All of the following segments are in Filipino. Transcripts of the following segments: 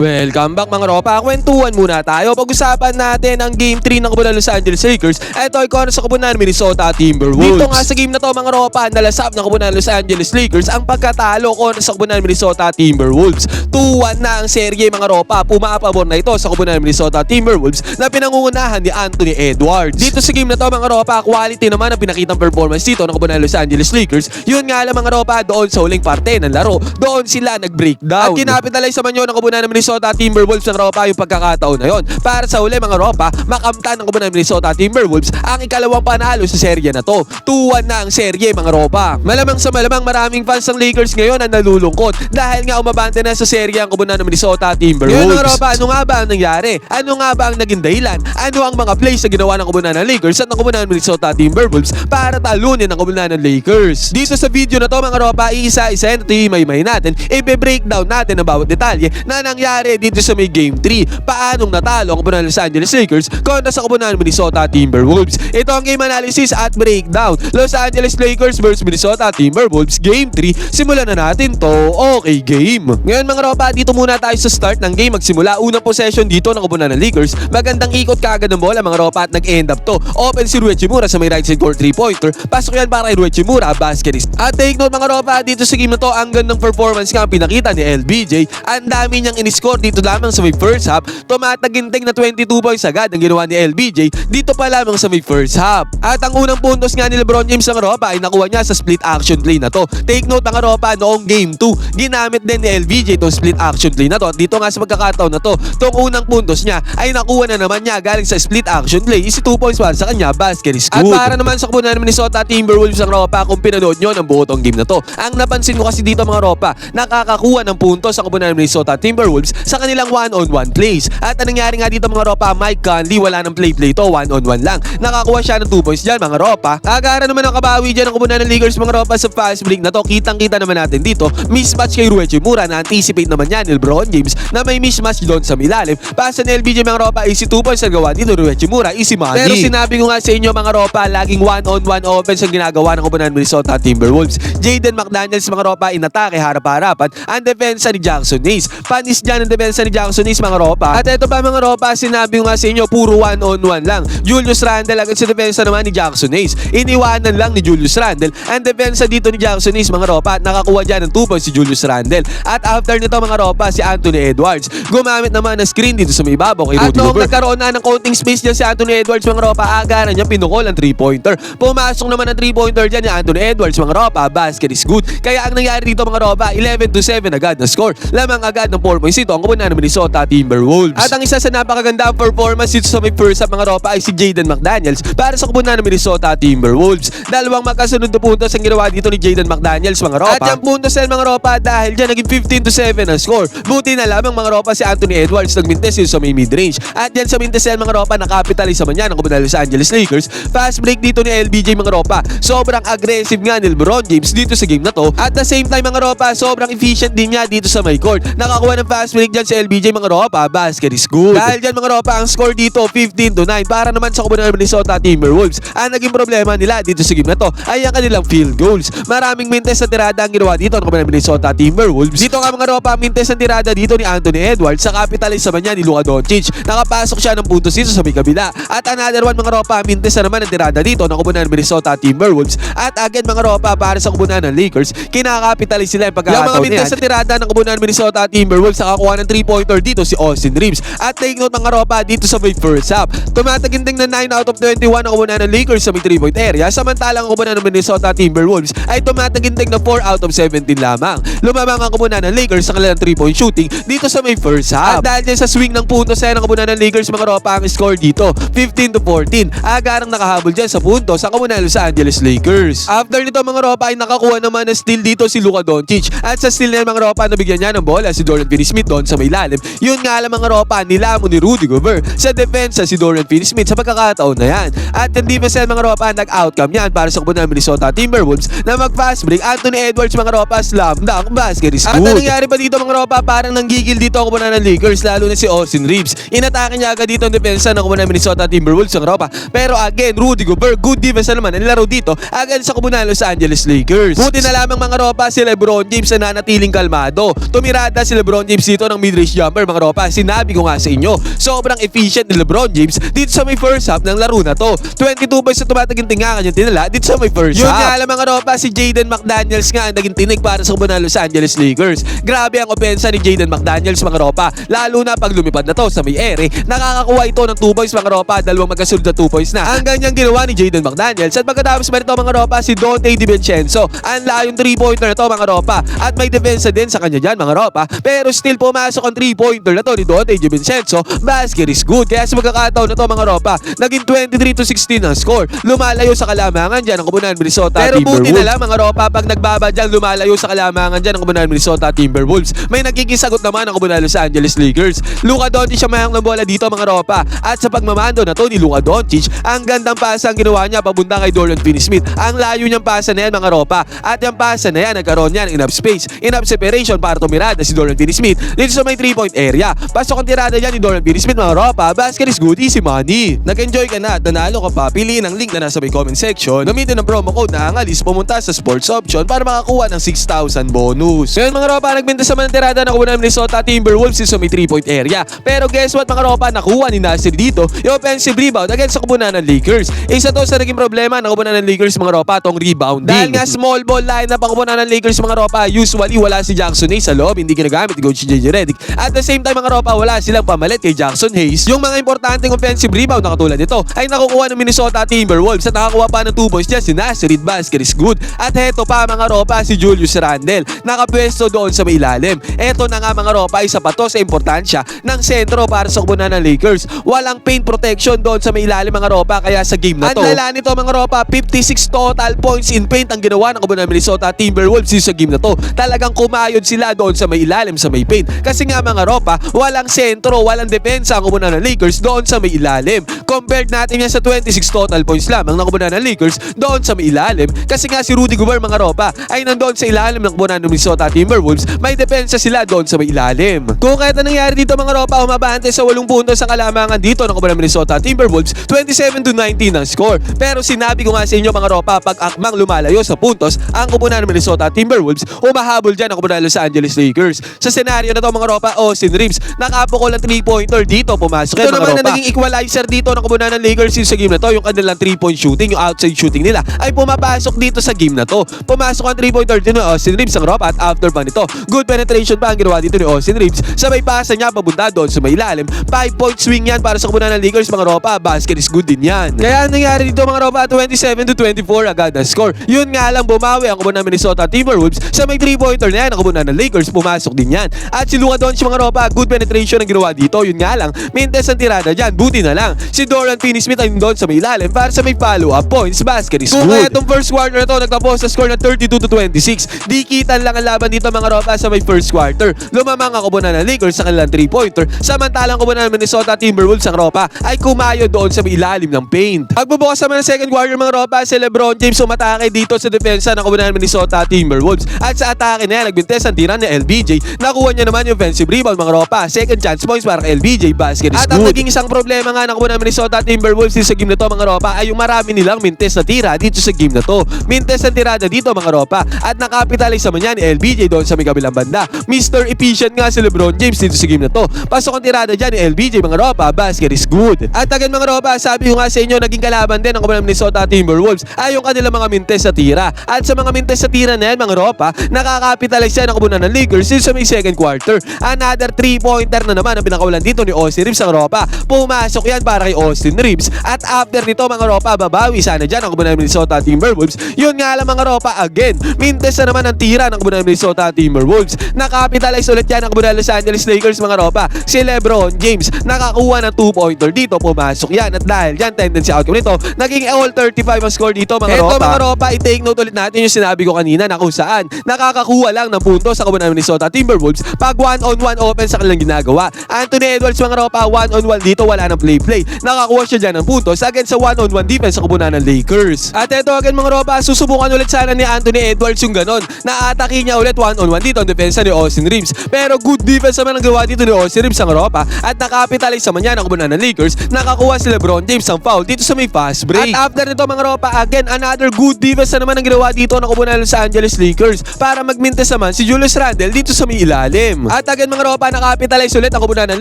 Welcome back mga ropa, kwentuhan muna tayo. Pag-usapan natin ang Game 3 ng kabunan Los Angeles Lakers. Ito ay kontra sa kabunan Minnesota Timberwolves. Dito nga sa game na to mga ropa, nalasap ng kabunan Los Angeles Lakers ang pagkatalo kontra sa kabunan Minnesota Timberwolves. 2-1 na ang serye mga ropa, pumapabor na ito sa kabunan Minnesota Timberwolves na pinangungunahan ni Anthony Edwards. Dito sa game na to mga ropa, quality naman ang pinakitang performance dito ng kabunan Los Angeles Lakers. Yun nga lang mga ropa, doon sa huling parte ng laro, doon sila nag-breakdown. At kinapitalize naman yun ng kabunan ng Minnesota Timberwolves ng ropa yung pagkakataon na yon. Para sa uli mga ropa, makamtan ng kabunan ng Minnesota Timberwolves ang ikalawang panalo sa serye na to. 2-1 na ang serye mga ropa. Malamang sa malamang maraming fans ng Lakers ngayon ang nalulungkot dahil nga umabante na sa serye ang kabunan ng Minnesota Timberwolves. Ngayon mga ropa, ano nga ba ang nangyari? Ano nga ba ang naging dahilan? Ano ang mga plays na ginawa ng kabunan ng Lakers at ng kabunan ng Minnesota Timberwolves para talunin ang kabunan ng Lakers? Dito sa video na to mga ropa, iisa-isa at imay-may natin, i-breakdown natin ang bawat detalye na nangyari dito sa may Game 3. Paanong natalo ang kabunan ng Los Angeles Lakers kontra sa kabunan ng Minnesota Timberwolves. Ito ang game analysis at breakdown. Los Angeles Lakers vs Minnesota Timberwolves Game 3. Simulan na natin to. Okay game. Ngayon mga ropa, dito muna tayo sa start ng game. Magsimula unang possession dito ng kabunan ng Lakers. Magandang ikot kaagad ng bola mga ropa at nag-end up to. Open si Rui Hachimura sa may right side court 3-pointer. Pasok yan para kay Rui Hachimura, basketist. At take note mga ropa, dito sa game na to, ang gandang performance nga ang pinakita ni LBJ. Ang dami niyang in-score dito lamang sa may first half. Tumataginting na 22 points agad ang ginawa ni LBJ dito pa lamang sa may first half. At ang unang puntos nga ni LeBron James ng ropa ay nakuha niya sa split action play na to. Take note ng ropa, noong game 2 ginamit din ni LBJ itong split action play na to. At dito nga sa pagkakataon na to, itong unang puntos niya ay nakuha na naman niya galing sa split action play. Isi 2 points para sa kanya, basket is good. At para naman sa kabunan ng Minnesota Timberwolves ng ropa, kung pinanood nyo ng buo tong game na to, ang napansin ko kasi dito mga ropa, nakakakuha ng puntos sa kabunan ng Minnesota Timberwolves sa kanilang one-on-one plays. At ang nangyari nga dito mga ropa, Mike Conley wala ng play to, one-on-one lang. Nakakuha siya ng 2 points dyan mga ropa. Agara naman ang kabawi dyan ng kabunan ng Lakers mga ropa sa fast break na to. Kitang-kita naman natin dito, mismatch kay Rui Hachimura, na-anticipate naman yan ni LeBron James na may mismatch doon sa milalim. Pasa ni LBJ mga ropa, easy 2 points ang gawa dito Rui Hachimura, easy money. Pero sinabi ko nga sa inyo mga ropa, laging one-on-one offense ang ginagawa ng kabunan ng Minnesota Timberwolves. Jaden McDaniels mga ropa, inatake harap-harapan ang depensa ni Jackson Hayes. Panis dyan ang depensa ni Jackson Hayes mga ropa. At ito pa mga ropa, sinabi ko nga sa inyo, puro one-on-one lang. Julius Randle agad sa depensa naman ni Jackson Hayes. Iniwanan lang ni Julius Randle ang depensa dito ni Jackson Hayes mga ropa at nakakuha dyan ng 2 points si Julius Randle. At after nito mga ropa, si Anthony Edwards gumamit naman ng screen dito sa may babaw kay Rudy Gobert. At noong nagkaroon na ng counting space dyan si Anthony Edwards mga ropa, agaran niya pinukol ang 3-pointer. Pumasok naman ang 3-pointer dyan ni Anthony Edwards mga ropa, basket is good. Kaya ang nangyari dito mga ropa, 11-7 agad na score. Lamang agad ng 4 points ito ang kabunan ng Minnesota Timberwolves. At ang isa sa napakagandang performance dito sa may first half mga ropa ay si Jaden McDaniels para sa kabunan ng Minnesota Timberwolves. Dalawang magkasunod na puntos ang ginawa dito ni Jaden McDaniels mga ropa. At yung puntos yan mga ropa, dahil dyan naging 15-7 ang score. Buti na lamang mga ropa si Anthony Edwards nagmintes yun sa may mid-range. At yan sa mintes yan mga ropa, nakapitalize naman yan ang kabunan ng Los Angeles Lakers. Fast break dito ni LBJ mga ropa. Sobrang aggressive nga ni LeBron James dito sa game na to. At the same time mga ropa, sobrang efficient din niya dito sa may court. Nakakuha ng fast break dyan si LBJ mga ropa, basket is good. Dahil dyan mga ropa, ang score dito 15-9 para naman sa kabunan ng Minnesota Timberwolves. Ang naging problema nila dito sa game na to ay ang kanilang field goals. Maraming mintes na tirada ang ginawa dito ng kabunan ng Minnesota Timberwolves. Dito nga mga ropa, mintes na tirada dito ni Anthony Edwards sa capitalize naman niya ni Luka Doncic. Nakapasok siya ng puntos dito sa may kabila. At another one mga ropa, mintes na naman ang tirada dito ng kabunan ng Minnesota Timberwolves. At again mga ropa, para sa kabunan ng Lakers, kinakapitalize sila yung pagkakataon niya. Yung mga mintes na tirada ng kabunan ng Minnesota Timberwolves, nakakuha ng 3-pointer dito si Austin Reeves. At take note mga ropa, dito sa may first half, tumataginting na 9 out of 21 ang kabunan ng Lakers sa may 3-point area, samantalang ang kabunan ng Minnesota Timberwolves ay tumataginting na 4 out of 17 lamang. Lumabang ang kabunan ng Lakers sa kanilang 3-point shooting dito sa may first half. At dahil dyan sa swing ng puntos ay ng kabunan ng Lakers mga ropa, ang score dito 15-14. Agarang nakahabol dyan sa puntos ang kabunan ng Los Angeles Lakers. After nito mga ropa ay nakakuha naman ng steal dito si Luka Doncic. At sa steal na mga ropa, nabigyan niya ng bola si Dorian Finney-Smith doon sa may lalim. Yun nga lang mga ropa, nilamon ni Rudy Gobert sa depensa si Dorian Finney-Smith sa pagkakataon na yan. At hindi pa sila mga ropa, nag-outcome yan para sa kabunan ng Minnesota Timberwolves na mag-fast break. Anthony Edwards mga ropa, slam dunk, basket is good. At ang nangyari pa dito mga ropa, parang nanggigil dito ang kabunan ng Lakers, lalo na si Austin Reeves. Inatake niya agad dito ang depensa ng kabunan ng Minnesota Timberwolves mga ropa. Pero again, Rudy Gobert, good defense na naman ang laro dito agad sa kabunan ng Los Angeles Lakers. Buti na lamang mga ropa si LeBron James na nanatiling kalmado. Tumirada si LeBron James dito ng mid-range jumper mga ropa. Sinabi ko nga sa inyo, sobrang efficient ni LeBron James dito sa may first half ng laro na to. 22 points na tumataginting nga kanyang tinala dito sa may first half. Yun nga alam mga ropa, si Jaden McDaniels nga ang naging tinig para sa kubunan ng Los Angeles Lakers. Grabe ang opensa ni Jaden McDaniels mga ropa, lalo na pag lumipad na to sa may ere. Nakakakuha ito ng 2 points mga ropa, dalawang magkasunod na 2 points na. Ang ganyang ginawa ni Jaden McDaniels. At pagkatapos ba nito mga ropa, si Donte DiVincenzo. Ang layong 3-pointer na to mga ropa. At may defensa din sa kanya dyan mga ropa. Pero still pumasok ang 3-pointer na to ni Donte DiVincenzo. Basket is good. Kaya sa magkakataon na to mga ropa, naging 23-16 ang score. Lumalayo sa kalamangan dyan ang kubunan ng Minnesota Timberwolves. Pero buti na lang mga ropa, pag nagbabadyang lumalayo sa kalamangan dyan ang kubunan ng Minnesota Timberwolves. May nagkikisagot naman ang kubunan ng Los Angeles Lakers. Luka Doncic ang mayang ng bola dito mga ropa. At sa pagmamando na to ni Luka Doncic, ang gandang pasa ang ginawa niya papunta kay Dorian Finney-Smith. Ang layo niyang pasa na yan mga ropa. At yung pasa na yan, nagkaroon yan enough space, enough separation para tumirada si Dorian Finney-Smith dito sa may 3-point area. Pasok ang tirada yan ni Dorian Finney-Smith mga ropa. Basket is good, easy money. Nag-enjoy ka na at nanalo ka pa, piliin ang link na nasa may comment section. Gamitin ang promo code na Angalis, pumunta sa sports option para makakuha ng 6,000 bonus. Ngayon mga ropa, nagbenta sa mga tirada na kuha ng Minnesota Timberwolves sa may 3-point area. Pero guess what mga ropa, nakuha ni Nasir dito yung offensive rebound against sa kubunan ng Lakers. Isa to sa naging problema ng kubunan ng Lakers mga ropa, tong rebounding. Dahil nga small ball line na pang kubunan ng Lakers mga ropa, usually wala si Jackson Hayes sa loob, hindi ginagamit ni Coach JJ Redick. At the same time mga ropa, wala silang pamalit kay Jackson Hayes. Yung mga importanteng offensive rebound na katulad nito ay nakukuha ng Minnesota Timberwolves at nakakuha pa ng 2 points niya si Nasir. Basket is good. At heto pa mga ropa, si Julius Randle nakapwesto doon sa may ilalim. Eto na nga mga ropa, isa pa to sa importansya ng sentro para sa kubunan ng Lakers. Walang paint protection doon sa may ilalim mga ropa, kaya sa game na to, ang lala nito mga ropa, 56 total points in paint ang ginawa ng kubunan ng Minnesota Timberwolves sa game na to. Talagang kumayod sila doon sa may ilalim sa may paint. Kasi nga mga ropa, walang sentro, walang depensa ang kubunan ng Lakers doon sa may ilalim. Compared natin yan sa 26 total points lamang ng kubunan ng Lakers doon sa may ilalim. Kasi nga si Rudy Gobert mga ropa ay nandoon sa ilalim ng kubunan ng Minnesota Timberwolves. May depensa sila doon sa may ilalim. Kung kahit anong nangyari dito mga ropa, umabante sa 8 puntos ang kalamangan dito ng kubunan ng Minnesota Timberwolves, 27-19 ang score. Pero sinabi ko nga sa inyo mga ropa, pag akmang lumalayo sa puntos ang kubunan ng Minnesota Timberwolves, umahabol dyan ang kubunan ng Los Angeles Lakers. Sa senaryo na to mga ropa, Austin Reeves nakapukol ng 3-pointer dito, pumasok. Ito naman na naging equalizer dito ng kubunan ng Lakers sa game na to, yung kanilang 3-point shooting, yung outside shooting nila ay pumapasok dito sa game na to. Pumasok ang 3-pointer dito ni Austin Reeves ang ropa, at after pa nito, good penetration pa ang ginawa dito ni Austin Reeves. Sabay pasa niya papunta doon sa may ilalim. 5-point swing yan para sa kubunan ng Lakers mga ropa. Basket is good din yan. Kaya nangyari dito mga ropa, 27-24 agad na score. Yun nga lang, bumawi ang kubunan ng Minnesota Timberwolves sa may 3-pointer na yan. Ang kubunan ng Lakers, pumasok din yan. At si Luka Doncic mga ropa, good penetration ang ginawa dito. Yun nga lang, mintes ang tirada dyan. Buti na lang, si Dorian Finney-Smith ay doon sa may ilalim para sa may follow-up points. Basket is good. Kung kaya itong first quarter na to, nagtapos sa score na 32-26. Dikitan lang ang laban dito mga ropa sa may first quarter. Lumamang ang kubunan ng Lakers sa kanilang 3-pointer. Samantalang kubunan ng Minnesota Timberwolves ang ropa ay kumayo doon sa may ilalim ng paint. Pagbubukas naman ng second quarter mga ropa, si LeBron James umatake dito sa depensa ng kubunan ng Minnesota Timberwolves. At sa atake na yan, nagbintes ang tira ni LBJ. Nakuha niya naman yung offensive rebound mga ropa. Second chance points para kay LBJ. Basket is good. At ang naging isang problema nga ng kubunan ng Minnesota Timberwolves sa game na to mga ropa ay yung marami nilang mintes na tira dito sa game na to. Mintes ang tirada dito mga ropa. At nakapitalize naman yan ni LBJ doon sa may kabilang banda. Mr. Efficient nga si LeBron James dito sa game na to. Pasok ang tirada dyan ni LBJ mga ropa. Basket is good. At again mga ropa, sabi ko nga sa inyo, naging kalaban din ng kubunan ng Minnesota Timberwolves ay yung kanilang mga mintes na tira. At sa mga mintes na tira na yan mga ropa, nakakapitalize yan ng kubunan ng Lakers sa may second quarter. Another 3-pointer na naman ang pinakawalan dito ni Austin Reeves ang ropa. Pumasok yan para kay Austin Reeves. At after nito mga ropa, babawi sana dyan ang kubunan ng Minnesota Timberwolves. Yun nga lang mga ropa, again, mintes na naman ang tira ng kubunan ng Minnesota Timberwolves. Nakapitalize ulit yan ang kubunan ng Los Angeles Lakers mga ropa. Si LeBron James nakakuha ng 2-pointer dito, pumasok yan. At dahil yan, tendency outcome nito, naging all 35 ang score dito mga ropa. Ito mga ropa, i-take note ulit natin yung sinabi ko kanina na kung saan nakakakuha lang ng punto sa kubunan ng Minnesota Timberwolves pag one-on-one offense sa kanilang ginagawa. Anthony Edwards mga ropa, one-on-one dito, wala ng play-play. Nakakuha siya dyan ng puntos against sa one-on-one defense sa kubunan ng Lakers. At eto again mga ropa, susubukan ulit sana ni Anthony Edwards yung ganon. Naatake niya ulit one-on-one dito ang depensa ni Austin Reeves. Pero good defense naman ang gawa dito ni Austin Reeves ang ropa. At nakapitalize naman yan ang kubunan ng Lakers. Nakakuha si LeBron James ang foul dito sa may fast break. At after nito mga ropa, again, another good defense na naman ang ginawa dito ng kubunan ng Los Angeles Lakers para magmintes naman si Julius Randle dito sa may ilalim. At At agad mga ropa, nakapitalize ulit ang kubunan ng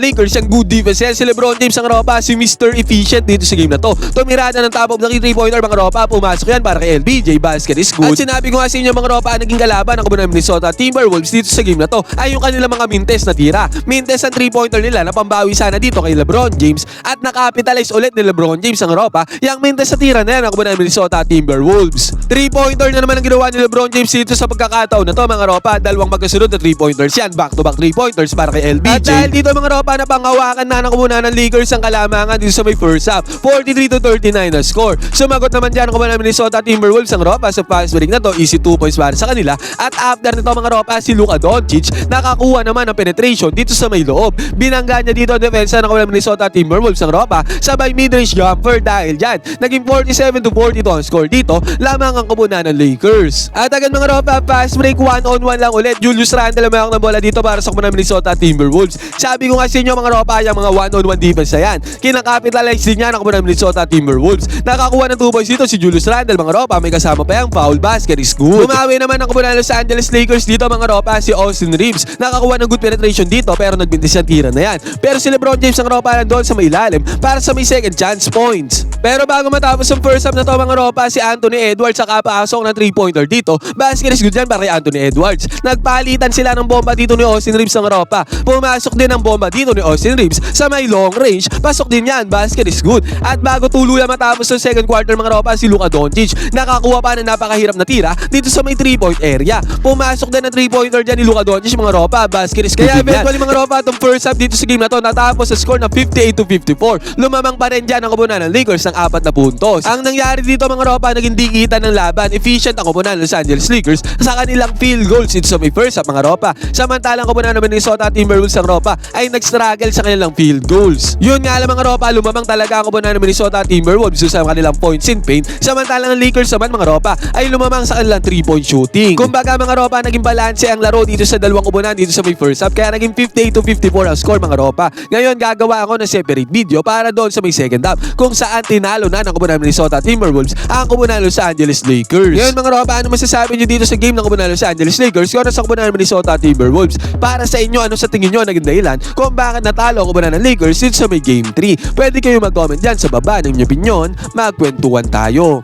Lakers. Yung good defense yan. Si LeBron James ang ropa, si Mr. Efficient dito sa game na to. Tumirada ng top of the 3-pointer mga ropa. Pumasok yan para kay LBJ. Basket is good. At sinabi ko nga sa inyo mga ropa, naging kalaban ang kubunan ng Minnesota Timberwolves dito sa game na to ay yung kanilang mga mintes na tira. Mintes ang 3-pointer nila na pambawi sana dito kay LeBron James. At nakapitalize ulit ni LeBron James ang ropa. Yung mintes na tira na yan ang kubunan ng Minnesota Timberwolves. 3-pointer na naman ang ginawa ni LeBron James dito sa pagkakataon na to mga ropa. Dalawang magkasunod na 3-pointers yan. Back-to-back 3-pointers para kay LBJ. At dahil dito mga ropa, napanghawakan na ng kumunan ng Lakers ang kalamangan dito sa may first half. 43-39 na score. Sumagot naman dyan ang kumunan ng Minnesota Timberwolves ang ropa sa fast break na to. Easy 2 points para sa kanila. At after nito mga ropa, si Luka Doncic nakakuha naman ng penetration dito sa may loob. Binangga niya dito ang depensa ng kumunan ng Minnesota Timberwolves ang ropa sabay midrange jumper dahil dyan. Naging 47-42 ang score dito. Lamang ang kumunan ng Lakers. At agad mga ropa, fast break 1-on-1 lang ulit. Julius Randle ang mayroong ng bola dito para sa kumunan ng Minnesota Timberwolves. Sabi ko nga sa inyo mga ropa, yung mga 1-on-1 defense na yan. Kinakapitalize din niya ng kumunan ng Minnesota Timberwolves. Nakakuha ng 2 points dito si Julius Randle mga ropa. May kasama pa yung foul, basket is good. Bumawi naman ang kumunan ng Los Angeles Lakers dito mga ropa, si Austin Reeves. Nakakuha ng good penetration dito pero nagbintis ang tira na yan. Pero si LeBron James ang ropa nandun sa may ilalim para sa may second chance points. Pero bago matapos ang first half na to mga ropa, si Anthony Edwards nakapasok ng 3-pointer dito. Basket is good yan para kay Anthony Edwards. Nagpalitan sila ng bomba dito ni Austin Reeves ang ropa. Pumasok din ang bomba dito ni Austin Reeves sa may long range. Pasok din yan. Basket is good. At bago tuluyan matapos ng second quarter mga ropa, si Luka Doncic nakakuha pa ng napakahirap na tira dito sa may 3-point area. Pumasok din ang 3-pointer dyan ni Luka Doncic mga ropa. Basket is good. Kaya eventually mga ropa, itong first half dito sa game na to natapos sa score ng 58-54. Lumamang pa rin dyan ang kupunan ng Lakers ng 4 na puntos. Ang nangyari dito mga ropa, naging dikitan ng laban. Efficient ang kupunan ng Los Angeles Lakers sa kanilang field goals dito sa may first half mga ropa. Samantalang kupunan ng Minnesota Timberwolves ang ropa ay nag-struggle sa kanilang field goals. Yun nga lang mga ropa, lumamang talaga ang kupunan ng Minnesota Timberwolves sa kanilang points in paint. Samantalang ang Lakers naman mga ropa ay lumamang sa kanilang 3-point shooting. Kumbaga mga ropa, naging balanse ang laro dito sa dalawang kupunan dito sa may first half. Kaya naging 58-54 ang score mga ropa. Ngayon gagawa ako ng separate video para doon sa may second half kung saan tinalo na ng kupunan ng Minnesota Timberwolves ang kupunan ng Los Angeles Lakers. Ngayon mga ropa, ano masasabi nyo dito sa game ng kupunan ng Los Angeles Lakers kung ano sa kupunan ng Minnesota Timberwolves? Para sa inyo, ano sa tingin nyo naging dahilan kung bakit natalo ang kupunan ng Lakers dito sa may game 3? Pwede kayo mag-comment dyan sa baba ng inyong opinion. Magkwentuhan tayo.